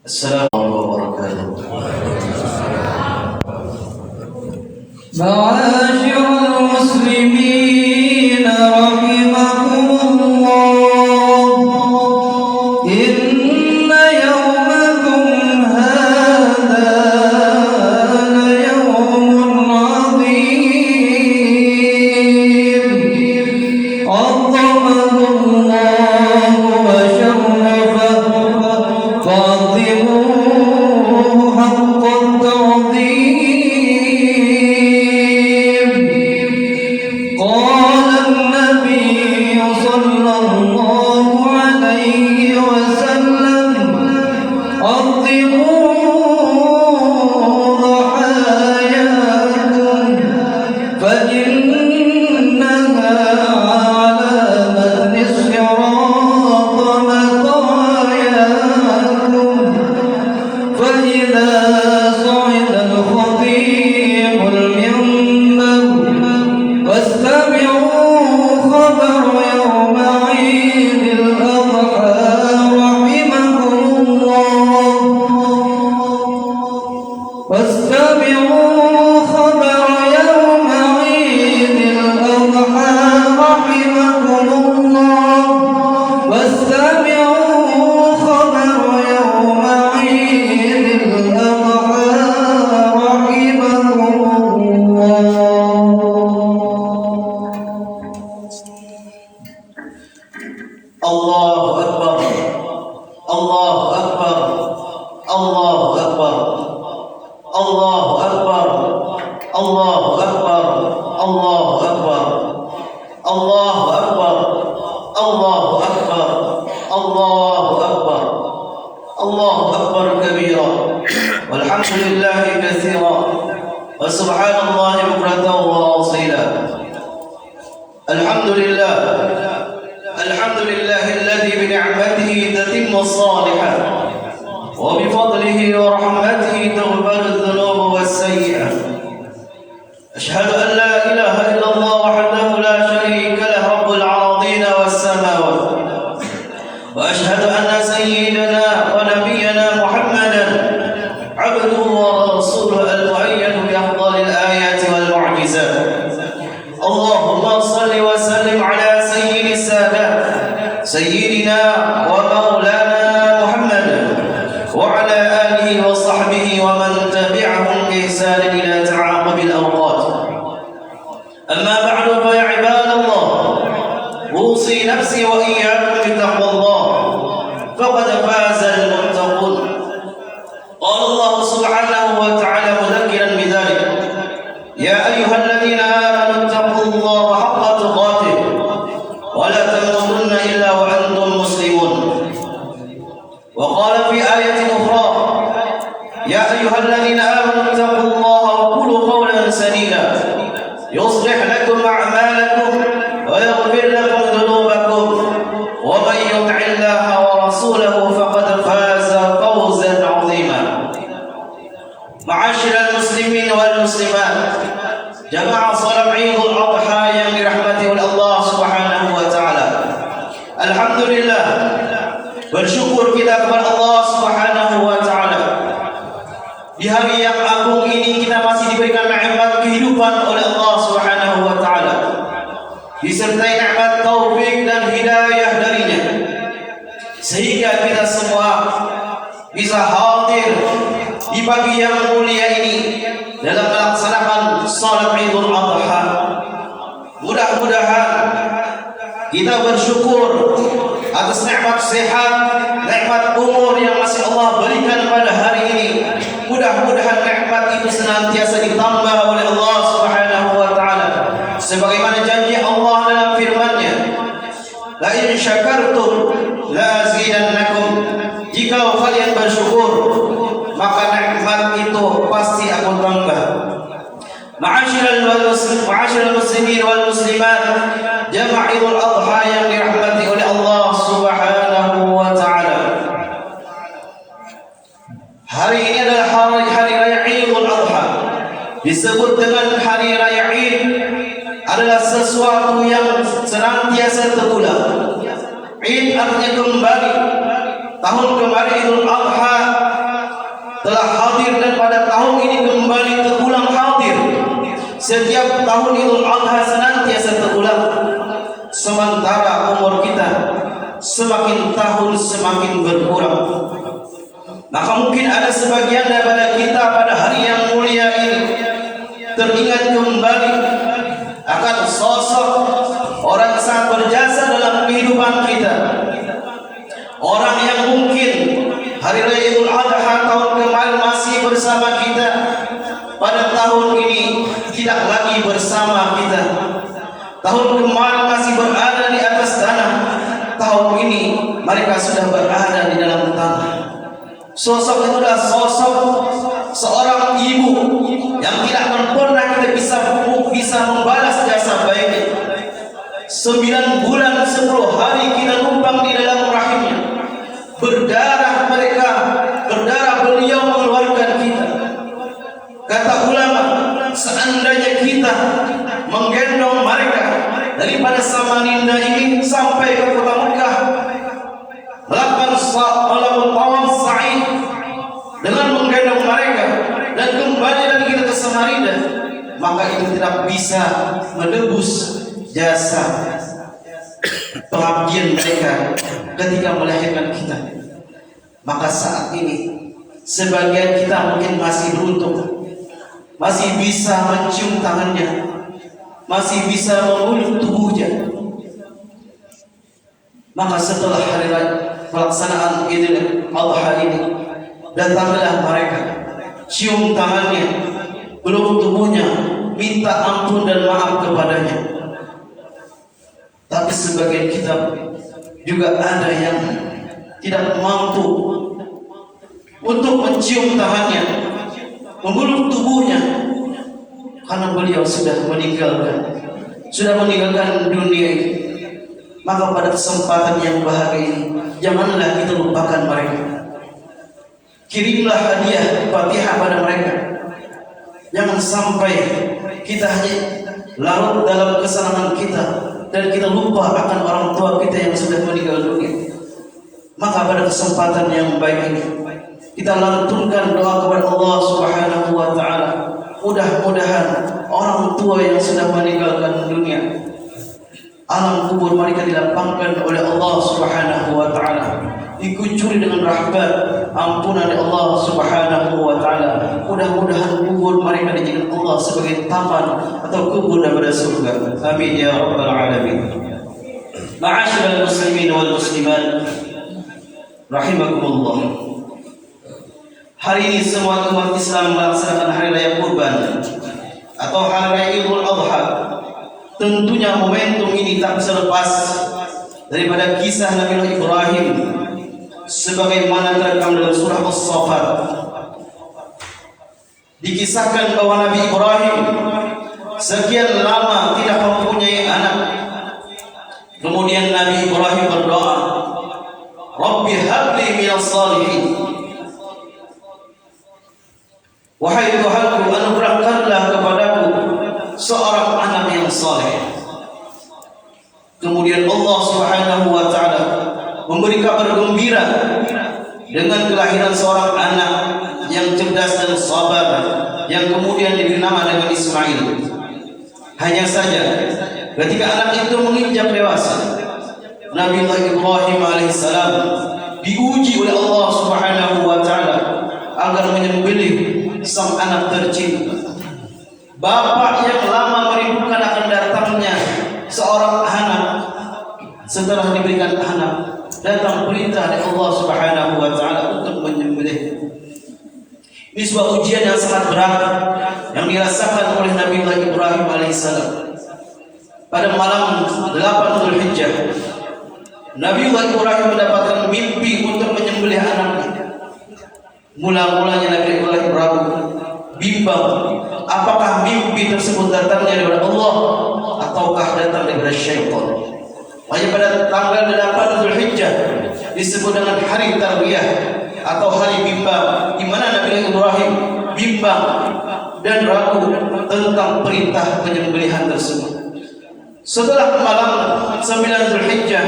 Assalamualaikum warahmatullahi wabarakatuh. Ma'asyiral muslimin rahimakumullah. Inna yawmakum hadha la yawmun 'azim. Azzamallahu wa syarrafahu فاعظموه حق التعظيم. قال النبي صلى الله عليه وسلم عظموا ضحاياكم فإنها على متن الصراط مطاياكم. فإذا صعد الخطيب المنبر واستمعوا خبر يوم عيد الأضحى رحمكم الله. واستمعوا خبر يوم عيد الأضحى رحمكم الله. واستمعوا خبر يوم عيد الأضحى رحمكم الله. الله أكبر الله أكبر الله أكبر الله أكبر الله أكبر الله أكبر الله أكبر الله أكبر الله أكبر الله أكبر كبيرا والحمد لله كثيرا وسبحان الله بكرة وأصيلا. الحمد لله الحمد لله الذي بنعمته تتم الصالحات وبفضله ورحمته تغفر الذنوب والسيئات. أشهد أن لا إله إلا الله وحده لا شريك له رب العراضين والسماوات. وأشهد أن سيدنا ونبينا محمدا عبده ورسوله المؤيد بأفضل الآيات والمعجزات. اللهم صل وسلم على سيد السادات سيدنا ومولانا محمد وعلى آله وصحبه ومن تبعهم بإحسان إلى تعاقب الأوقات. أما بعد فيا عباد الله أوصي نفسي وإياكم بتقوى الله فقد فاز المتقون. قال الله سبحانه وتعالى مذكرا بذلك: يا أيها الذين آمنوا اتقوا الله حق تقاته ولا تموتن إلا وأنتم مسلمون. وقال في آية أخرى: يا أيها الذين آمنوا اتقوا الله وقولوا قولا سديدا يصلح لكم أعمالكم ويغفر لكم ذنوبكم ومن يطع الله ورسوله فقد فاز فوزا عظيما. معاشر المسلمين والمسلمات, jamaah salat Idul Adha yang dirahmati oleh Allah Subhanahu wa taala. Alhamdulillah, bersyukur kita kepada Allah Subhanahu wa taala. Di hari yang agung ini kita masih diberikan nikmat kehidupan oleh Allah Subhanahu wa taala, disertai nikmat taufik dan hidayah darinya, sehingga kita semua bisa hadir di pagi yang mulia ini dalam melaksanakan salat Idul Adha. Mudah-mudahan kita bersyukur atas nikmat sehat, nikmat umur yang masih Allah berikan pada hari ini. Mudah-mudahan nikmat itu senantiasa ditambah oleh Allah Subhanahu wa taala, sebagaimana janji Allah dalam firman-Nya, la in syakartum la azidannakum. Jika kalian bersyukur, maka nikmat itu pasti aku tambah. Ma'asyiral muslimin wal muslimat, jamaah Idul Adha yang dirahmati oleh Allah Subhanahu wa taala. Hari ini adalah hari raya Idul Adha. Disebut dengan hari raya Id adalah sesuatu yang senantiasa terulang. Id artinya kembali. Tahun kemarin Idul Adha telah hadir dan pada tahun ini kembali terulang hadir. Setiap tahun Idul Adha senantiasa terulang. Sementara umur kita semakin tahun semakin berkurang. Maka mungkin ada sebagian daripada kita pada hari yang mulia ini teringat kembali akan sosok orang yang sangat berjasa dalam kehidupan kita. Orang yang mungkin hari raya Idul Adha tahun kemarin masih bersama kita, pada tahun ini tidak lagi bersama kita. Tahun kemarin masih berada di atas tanah, tahun ini mereka sudah berada di dalam tanah. Sosok itu adalah sosok seorang ibu yang tidak pernah kita bisa membalas jasa baiknya. 9 bulan 10 hari kita numpang di dalam rahimnya. Berdarah mereka, berdarah beliau mengeluarkan kita. Kata ulama, seandainya kita menggendong mereka daripada Samarinda ini sampai ke kota Mekah, melakukan tawaf sa'i dengan menggendong mereka dan kembali lagi kita ke Samarinda, maka itu tidak bisa menebus jasa pengabdian mereka ketika melahirkan kita. Maka saat ini sebagian kita mungkin masih beruntung, masih bisa mencium tangannya, masih bisa memeluk tubuhnya. Maka setelah hari raya pelaksanaan Idul Adha ini, datanglah mereka, cium tangannya, peluk tubuhnya, minta ampun dan maaf kepadanya. Tapi sebagian kita juga ada yang tidak mampu untuk mencium tangannya, memeluk tubuhnya, karena beliau sudah meninggalkan dunia ini. Maka pada kesempatan yang bahagia ini, janganlah kita lupakan mereka. Kirimlah hadiah Fatihah pada mereka. Jangan sampai kita hanya larut dalam kesenangan kita dan kita lupa akan orang tua kita yang sudah meninggal dunia. Maka pada kesempatan yang baik ini, kita lantunkan doa kepada Allah Subhanahu wa taala. Mudah-mudahan orang tua yang sudah meninggalkan dunia, alam kubur mereka dilapangkan oleh Allah Subhanahu wa taala, dikucuri dengan rahmat ampunan dari Allah Subhanahu wa taala. Mudah-mudahan kubur mereka dijadikan Allah sebagai taman atau kubur daripada surga. Amin ya rabbal alamin. Ma'asyiral muslimin wal muslimat rahimakumullah. Hari ini semua umat Islam melaksanakan hari raya Kurban atau hari raya Idul Adha. Tentunya momentum ini tak bisa lepas daripada kisah Nabi Ibrahim sebagaimana terekam dalam surah As-Saffat. Dikisahkan bahwa Nabi Ibrahim sekian lama tidak mempunyai anak. Kemudian Nabi Ibrahim berdoa, Rabbi habli minas salihin. Wahai Tuhanku, anugerahkanlah kepadaku seorang anak yang saleh. Kemudian Allah Subhanahu wa taala memberi kabar gembira dengan kelahiran seorang anak yang cerdas dan sabar yang kemudian diberi nama dengan Ismail. Hanya saja ketika anak itu menginjak dewasa, Nabi Ibrahim alaihissalam diuji oleh Allah Subhanahu wa taala agar menyembelih sang anak tercinta. Bapak yang lama merindukan akan datangnya seorang anak, setelah diberikan anak, datang perintah dari Allah Subhanahu wa taala untuk menyembelih. Ini sebuah ujian yang sangat berat yang dirasakan oleh Nabi Ibrahim alaihissalam. Pada malam 8 Zulhijjah, Nabi Ibrahim mendapatkan mimpi untuk menyembelih anaknya. Mula-mulanya Nabi Ibrahim ragu, bimbang, apakah mimpi tersebut datangnya dari Allah ataukah datang dari syaitan. Hanya pada tanggal 8 Zulhijjah disebut dengan hari Tarwiyah atau hari bimbang, di mana Nabi Ibrahim bimbang dan ragu tentang perintah penyembelihan tersebut. Setelah malam 9 Zulhijjah,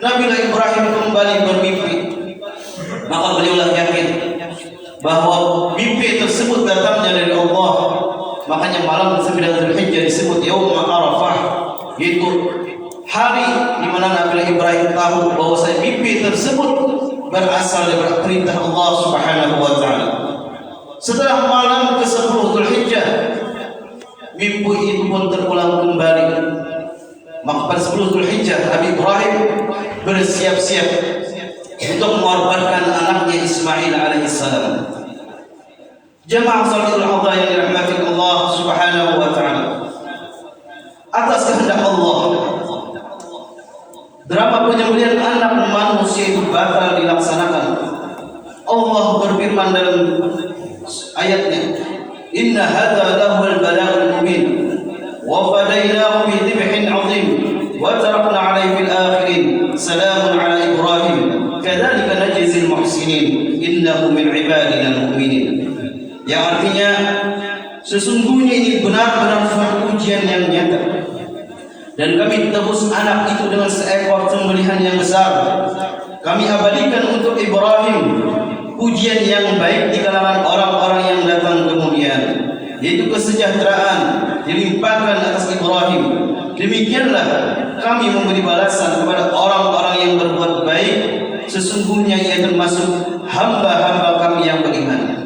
Nabi Ibrahim kembali bermimpi. Maka beliaulah yakin bahwa mimpi tersebut datangnya dari Allah. Makanya malam 9 Zulhijjah disebut Yaum Arafah, yaitu hari di mana Nabi Ibrahim tahu bahwa mimpi tersebut berasal dari perintah Allah Subhanahu wa taala. Setelah malam ke-10 Zulhijjah, mimpi itu pun terulang kembali. Maka pada 10 Zulhijjah Nabi Ibrahim bersiap-siap untuk mengorbankan anaknya Ismail alaihissalam. Jemaah salatul adha yang dirahmati Allah Subhanahu wa taala. Atas kehendak Allah, drama penyembelihan anak manusia itu batal dilaksanakan. Allah berfirman dalam ayatnya, "Inna hadza lahul bala'ul mubin wa fadaynahu bi dhibhin 'adzim wa tarakna 'alaihi fil akhirin salamun 'ala Ibrahim kadzalika najzil muhsinin innahu min 'ibadina al-mu'minin." Yang artinya sesungguhnya ini benar-benar suatu ujian yang nyata, dan kami tebus anak itu dengan seekor sembelihan yang besar. Kami abadikan untuk Ibrahim ujian yang baik di kalangan orang-orang yang datang kemudian, yaitu kesejahteraan dilimpahkan atas Ibrahim. Demikianlah kami memberi balasan kepada orang-orang yang berbuat baik, sesungguhnya ia termasuk hamba-hamba kami yang beriman.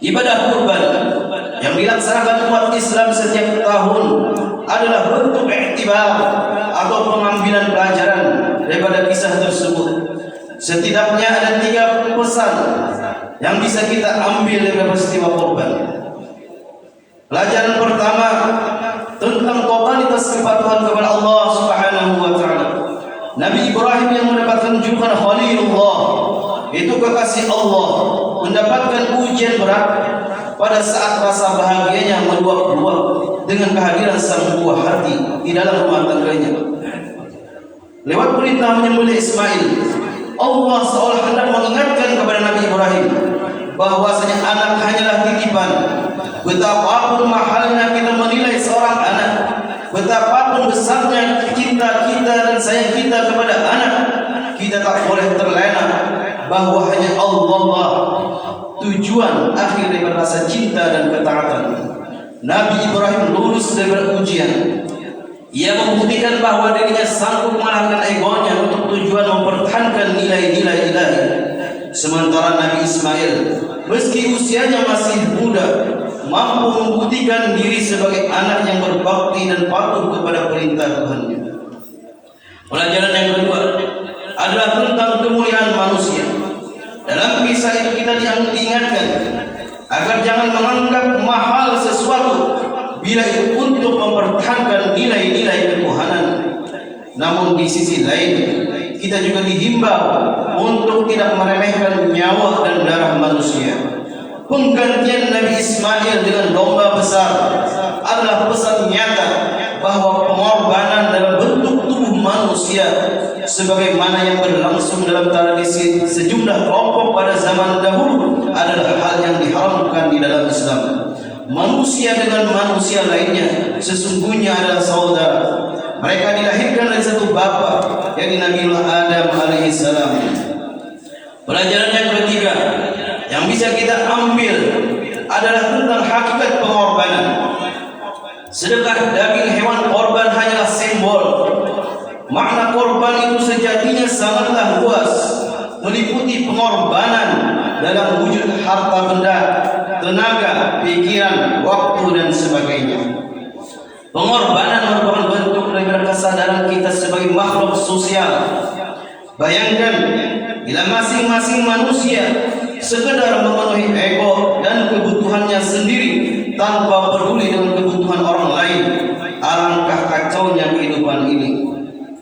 Ibadah kurban yang dilaksanakan umat Islam setiap tahun adalah bentuk iktibar atau pengambilan pelajaran daripada kisah tersebut. Setidaknya ada 3 pesan yang bisa kita ambil dari peristiwa kurban. Pelajaran pertama tentang totalitas kepatuhan kepada Allah Subhanahu wa taala. Nabi Ibrahim yang mendapatkan julukan Khalilullah, itu kekasih Allah, mendapatkan ujian berat pada saat rasa bahagianya meluap-luap dengan kehadiran sang buah hati di dalam rumah tangganya. Lewat perintah menyembelih Ismail, Allah seolah hendak mengingatkan kepada Nabi Ibrahim bahwasanya anak hanyalah titipan. Betapapun mahalnya kita menilai seorang anak, betapapun besarnya cinta kita dan sayang kita kepada anak, kita tak boleh terlena bahwa hanya Allah tujuan akhir dari rasa cinta dan ketaatan. Nabi Ibrahim lulus dari ujian. Ia membuktikan bahwa dirinya sanggup mengalahkan egonya untuk tujuan mempertahankan nilai-nilai ilahi. Sementara Nabi Ismail, meski usianya masih muda, mampu membuktikan diri sebagai anak yang berbakti dan patuh kepada perintah Tuhannya. Pelajaran yang kedua adalah tentang kemuliaan manusia. Dalam kisah itu kita diingatkan agar jangan menganggap mahal sesuatu bila itu untuk mempertahankan nilai-nilai ketuhanan. Namun di sisi lain kita juga dihimbau untuk tidak meremehkan nyawa dan darah manusia. Penggantian Nabi Ismail dengan domba besar adalah pesan nyata bahwa pengorbanan dalam bentuk tubuh manusia, sebagaimana yang berlangsung dalam tradisi sejumlah kelompok pada zaman dahulu, adalah hal yang diharamkan di dalam Islam. Manusia dengan manusia lainnya sesungguhnya adalah saudara. Mereka dilahirkan dari satu bapa, yakni Nabi Adam alaihissalam. Pelajaran yang ketiga yang bisa kita ambil adalah tentang hakikat pengorbanan. Sedekah daging hewan korban hanyalah simbol. Makna korban itu sejatinya sangatlah luas, meliputi pengorbanan dalam wujud harta benda, tenaga, pikiran, waktu dan sebagainya. Pengorbanan merupakan bentuk dari kesadaran kita sebagai makhluk sosial. Bayangkan bila masing-masing manusia sekedar memenuhi ego dan kebutuhannya sendiri tanpa peduli dengan kebutuhan orang lain, alangkah kacaunya kehidupan ini.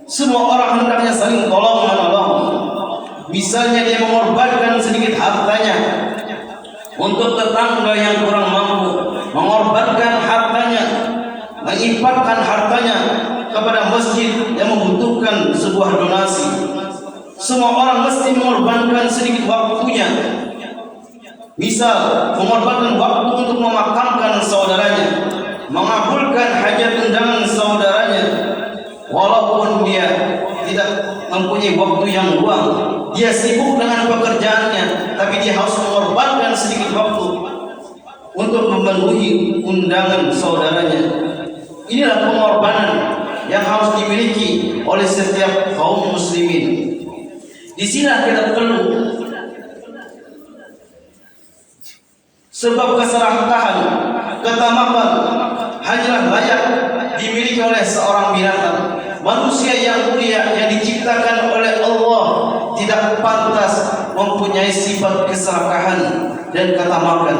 Semua orang hendaknya saling tolong menolong. Misalnya dia mengorbankan sedikit hartanya untuk tetangga yang kurang mampu, mengorbankan hartanya, menginfakkan hartanya kepada masjid yang membutuhkan sebuah donasi. Semua orang mesti mengorbankan sedikit waktunya. Misal, mengorbankan waktu untuk memakamkan saudaranya, mengabulkan hajat undangan saudaranya, walaupun dia tidak mempunyai waktu yang luang, dia sibuk dengan pekerjaannya, tapi dia harus mengorbankan memenuhi undangan saudaranya. Inilah pengorbanan yang harus dimiliki oleh setiap kaum muslimin. Di sini kita perlu sebab keserakahan, ketamakan hanyalah layak dimiliki oleh seorang binatang. Manusia yang mulia yang diciptakan oleh Allah tidak pantas mempunyai sifat keserakahan dan ketamakan.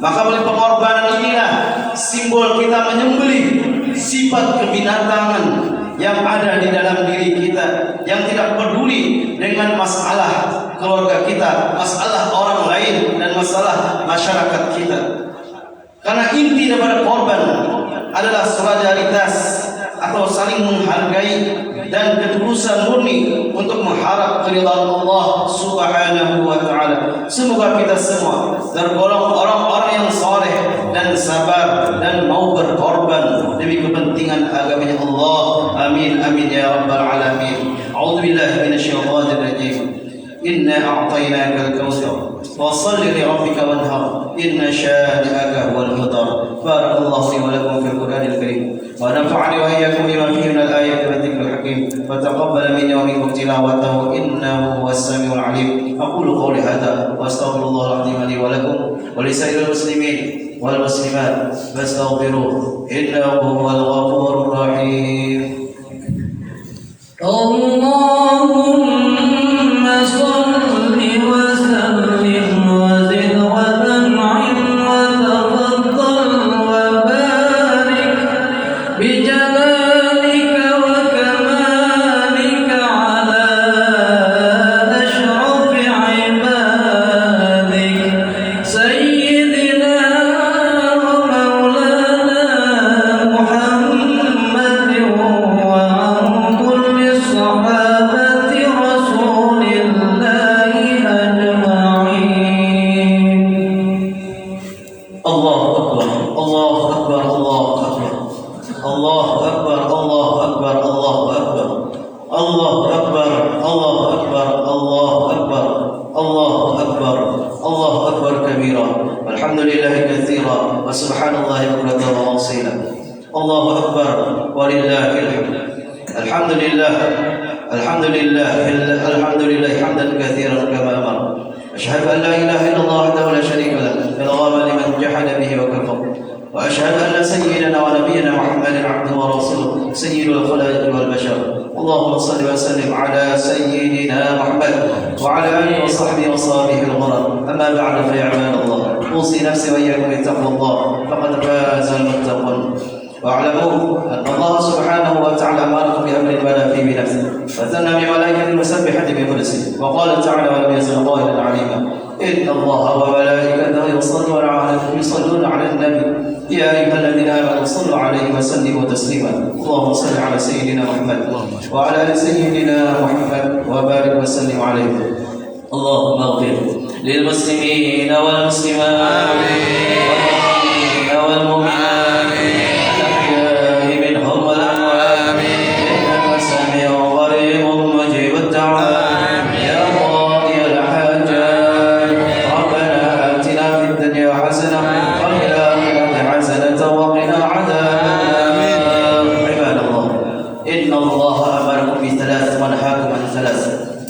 Maka oleh pengorbanan inilah simbol kita menyembelih sifat kebinatangan yang ada di dalam diri kita, yang tidak peduli dengan masalah keluarga kita, masalah orang lain, dan masalah masyarakat kita. Karena inti daripada korban adalah solidaritas atau saling menghargai dan ketulusan murni untuk mengharap keridhaan Allah Subhanahu wa taala. Semoga kita semua tergolong orang-orang yang saleh dan sabar dan mau berkorban demi kepentingan agamanya Allah. Amin amin ya rabbal alamin. A'udzubillahi minasyaitonir rajim. Inna a'tainakal kautsar fasalli li rabbika wanhar inna syani'aka huwal abtar. Barakallahu li wa lakum fil Qur'anil Karim wa nafa'ani wa iyyakum bima fihi minal ayati wa dzikril hakim wa taqabbal minni wa minkum tilawatahu innahu huwas samiul alim. Aqulu qawli hadza wa astaghfirullahal azim li wa lakum wa li sa'iril muslimin wal muslimat fastaghfiruhu innahu huwal ghafurur rahim. Allahumma salli wa sallim wa zid wa an'im wa tafaddal wa barik bi jalalika wa kamalika ala ashraf ibadik sayyidina wa maulana Muhammadin wa an kulli sahabati rasulillahi ajma'in. Allahu akbar, Allahu akbar, Allahu akbar, Allahu akbar, Allahu akbar, Allahu akbar, Allahu akbar, Allahu akbar, Allahu akbar, Allahu akbar, Allahu akbar kabira. Alhamdulillahi katsira wa subhanallahi bukratan wa asila. Allahu akbar walillahil hamd. Alhamdulillah, alhamdulillah, alhamdulillah hamdan katsiran kama amara. أشهد أن لا إله إلا الله وحده لا شريك له إرغاما لمن جحد به وكفر وأشهد أن سيدنا ونبينا محمد عبده ورسوله سيد الخلائق والبشر. اللهم صل وسلم على سيدنا محمد وعلى آله وصحبه وصحبه الغرر. أما بعد فيا عباد الله أوصي نفسي وإياكم بتقوى الله فقد فاز المتقون. واعلموا أن الله سبحانه وتعالى أمركم بأمر بدا فيه بنفسه وثنى بملائكة المسبحة بقدسه وقال تعالى ولم يزل قائلا عليما إن الله وملائكته يصلون على النبي يا أيها الذين آمنوا صلوا عليه وسلموا تسليما. اللهم صل على سيدنا محمد وعلى آل سيدنا محمد وبارك وسلم عليه. اللهم اغفر للمسلمين والمسلمات والمؤمنين والمؤمنات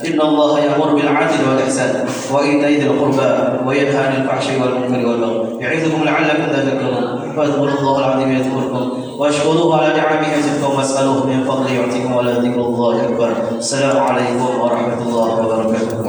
إن الله يأمر بالعدل والإحسان وإيتاء ذي القربى وينهى عن الفحشاء والمنكر والبغي يعظكم لعلكم تذكرون. فاذكروا الله العظيم يذكركم واشكروه على نعمه يزدكم واسألوه من فضله يعطيكم ولذكر الله أكبر. السلام عليكم ورحمة الله وبركاته.